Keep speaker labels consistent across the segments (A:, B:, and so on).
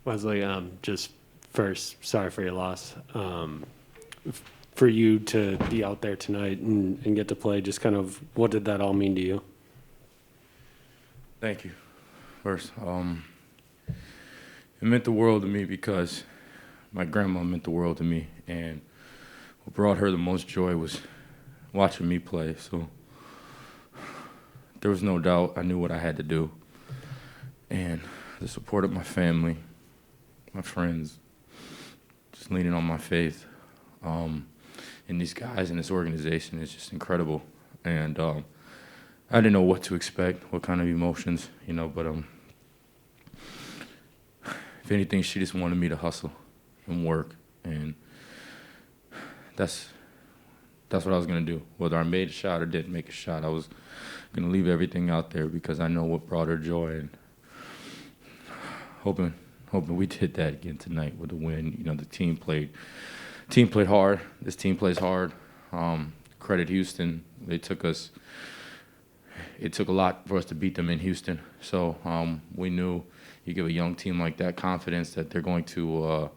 A: Wesley, just first, sorry for your loss. For you to be out there tonight and get to play, just kind of what did that all mean to you?
B: Thank you. First, it meant the world to me because my grandma meant the world to me, and what brought her the most joy was watching me play. So there was no doubt I knew what I had to do, and the support of my family, my friends, just leaning on my faith, and these guys in this organization is just incredible. And I didn't know what to expect, what kind of emotions, but if anything, she just wanted me to hustle and work, and that's what I was gonna do. Whether I made a shot or didn't make a shot, I was gonna leave everything out there because I know what brought her joy, and hoping we did that again tonight with a win. The team played hard. This team plays hard. Credit Houston. It took a lot for us to beat them in Houston. So we knew you give a young team like that confidence that they're going to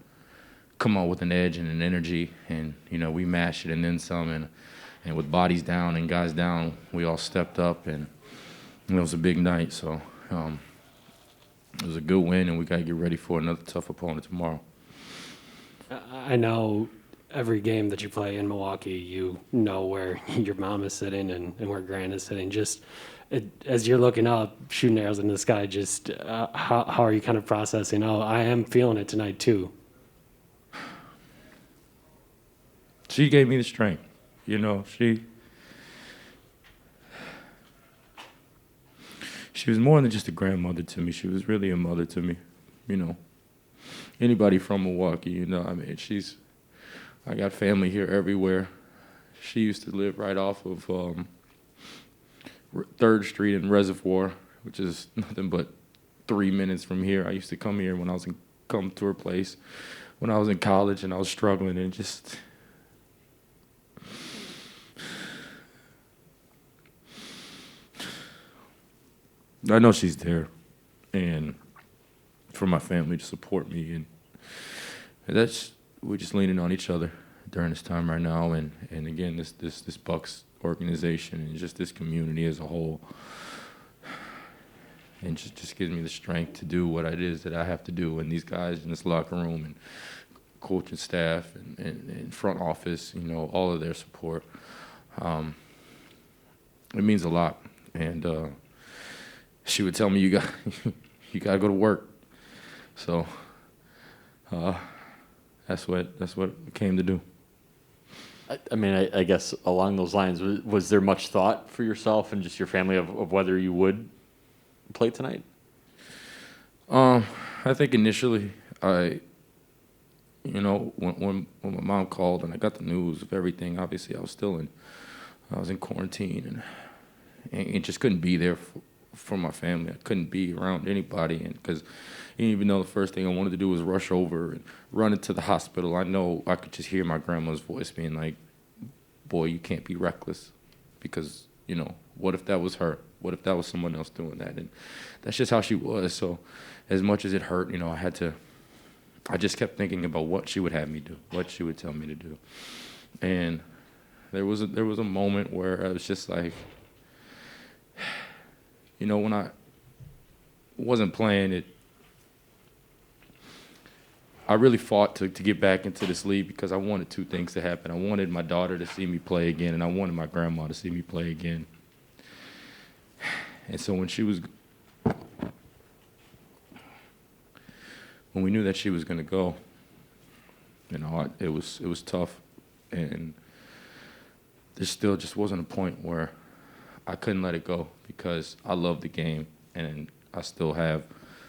B: come out with an edge and an energy. And, we mashed it and then some. And with bodies down and guys down, we all stepped up. And it was a big night. So it was a good win, and we got to get ready for another tough opponent tomorrow.
A: I know every game that you play in Milwaukee, you know where your mom is sitting and where Grant is sitting. Just as you're looking up, shooting arrows in the sky, just how are you kind of processing? Oh, I am feeling it tonight too.
B: She gave me the strength. She was more than just a grandmother to me. She was really a mother to me. Anybody from Milwaukee, I got family here everywhere. She used to live right off of 3rd Street in Reservoir, which is nothing but 3 minutes from here. I used to come here come to her place when I was in college and I was struggling, and just I know she's there, and for my family to support me, and we're just leaning on each other during this time right now, and again, this Bucks organization and just this community as a whole, and just gives me the strength to do what it is that I have to do, and these guys in this locker room and coaching staff and front office, all of their support. It means a lot, and she would tell me, you got to go to work. So that's what it came to do.
C: I guess along those lines, was there much thought for yourself and just your family of whether you would play tonight?
B: I think initially, when my mom called and I got the news of everything, obviously I was in quarantine and just couldn't be there for my family. I couldn't be around anybody, and because even though the first thing I wanted to do was rush over and run into the hospital, I know I could just hear my grandma's voice being like, boy, you can't be reckless, because what if that was her? What if that was someone else doing that? And that's just how she was. So as much as it hurt, I just kept thinking about what she would have me do, what she would tell me to do. And there was a moment where I was just like, when I wasn't playing it, I really fought to get back into this league because I wanted two things to happen. I wanted my daughter to see me play again, and I wanted my grandma to see me play again. And so when we knew that she was going to go, it was tough, and there still just wasn't a point where I couldn't let it go because I love the game and I still have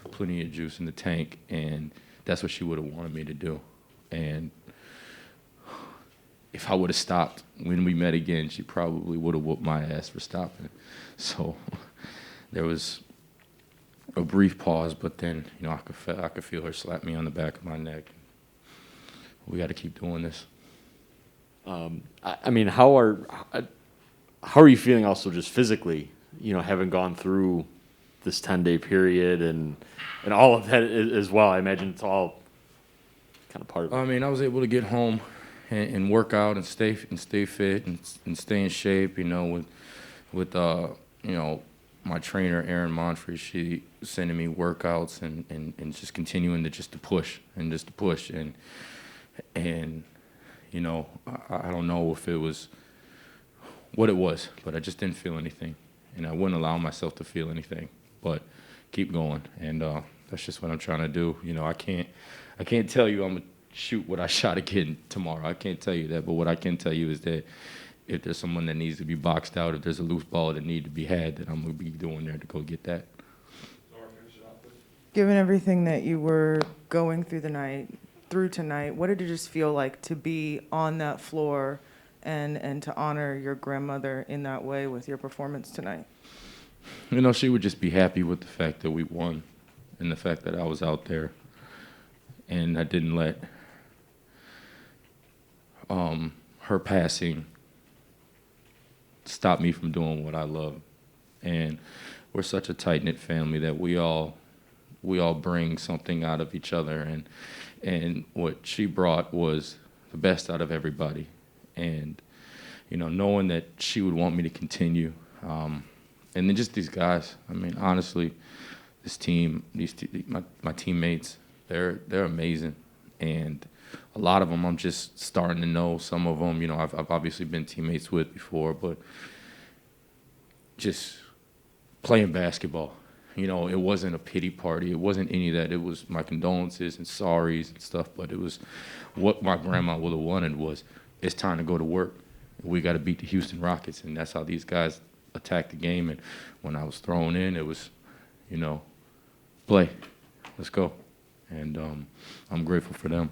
B: plenty of juice in the tank, and that's what she would have wanted me to do. And if I would have stopped when we met again, she probably would have whooped my ass for stopping. So there was a brief pause, but then I could feel her slap me on the back of my neck. We got to keep doing this.
C: How are you feeling also just physically, having gone through this 10-day period and all of that as well. I imagine it's all kind of part of it.
B: I mean, I was able to get home and work out and stay fit and stay in shape. You know, with you know, my trainer Erin Monfrey, she sending me workouts and just continuing to push and you know, I don't know if it was what it was, but I just didn't feel anything, and I wouldn't allow myself to feel anything, but keep going, and that's just what I'm trying to do. You know, I can't tell you I'm gonna shoot what I shot again tomorrow. I can't tell you that, but what I can tell you is that if there's someone that needs to be boxed out, if there's a loose ball that needs to be had, then I'm gonna be doing there to go get that.
D: Given everything that you were going through tonight, what did it just feel like to be on that floor and to honor your grandmother in that way with your performance tonight?
B: You know, she would just be happy with the fact that we won and the fact that I was out there and I didn't let her passing stop me from doing what I love. And we're such a tight-knit family that we all bring something out of each other, and what she brought was the best out of everybody. And, you know, knowing that she would want me to continue, and then just these guys. I mean, honestly, this team, my teammates, they're amazing, and a lot of them I'm just starting to know. Some of them, you know, I've obviously been teammates with before, but just playing basketball. You know, it wasn't a pity party. It wasn't any of that. It was my condolences and sorries and stuff, but it was what my grandma would have wanted was, it's time to go to work. We got to beat the Houston Rockets, and that's how these guys attacked the game. And when I was thrown in, it was, you know, play, let's go. And I'm grateful for them.